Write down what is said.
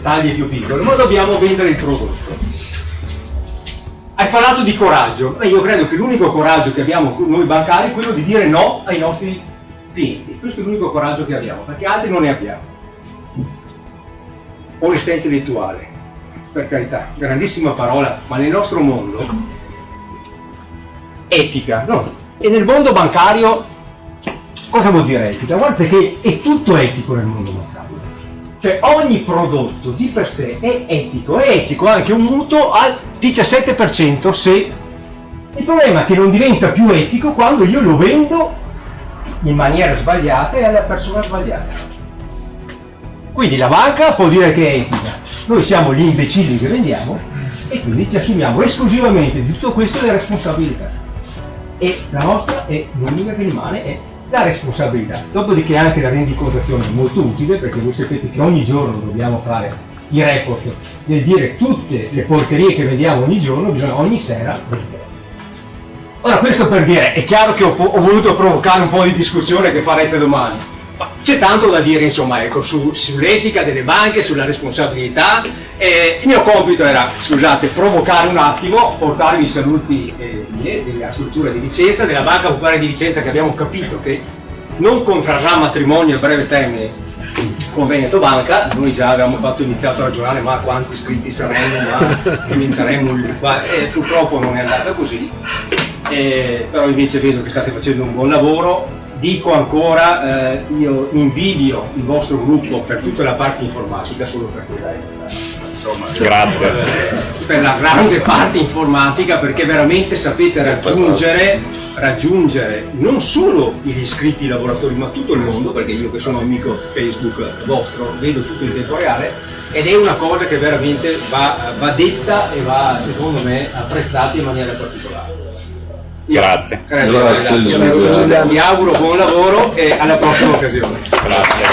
taglie più piccole, ma dobbiamo vendere il prodotto. Hai parlato di coraggio, ma io credo che l'unico coraggio che abbiamo noi bancari è quello di dire no ai nostri clienti. Questo è l'unico coraggio che abbiamo, perché altri non ne abbiamo. Onestà intellettuale, per carità, grandissima parola, ma nel nostro mondo etica, no? E nel mondo bancario cosa vuol dire etica? Guardate che è tutto etico nel mondo bancario. Cioè ogni prodotto di per sé è etico anche un mutuo al 17% se il problema è che non diventa più etico quando io lo vendo in maniera sbagliata e alla persona sbagliata. Quindi la banca può dire che è etica, noi siamo gli imbecilli che vendiamo e quindi ci assumiamo esclusivamente di tutto questo le responsabilità. E la nostra è l'unica che rimane è la responsabilità. Dopodiché anche la rendicontazione è molto utile, perché voi sapete che ogni giorno dobbiamo fare i report nel dire tutte le porcherie che vediamo ogni giorno, bisogna ogni sera vedere. Ora questo per dire, è chiaro che ho voluto provocare un po' di discussione che farete domani, ma c'è tanto da dire insomma, ecco, sull'etica delle banche, sulla responsabilità. Il mio compito era, scusate, provocare un attimo, portarvi i saluti della struttura di Vicenza, della Banca Popolare di Vicenza, che abbiamo capito che non contrarrà matrimonio a breve termine con Veneto Banca. Noi già avevamo iniziato a ragionare, ma quanti iscritti saremmo, ma diventeremmo purtroppo non è andata così, però invece vedo che state facendo un buon lavoro. Dico ancora, io invidio il vostro gruppo per tutta la parte informatica, solo per quella insomma, grazie. Per la grande parte informatica, perché veramente sapete raggiungere non solo gli iscritti lavoratori ma tutto il mondo, perché io che sono amico Facebook vostro vedo tutto in tempo reale, ed è una cosa che veramente va detta e va secondo me apprezzata in maniera particolare. Grazie. Vi auguro buon lavoro e alla prossima occasione. Grazie.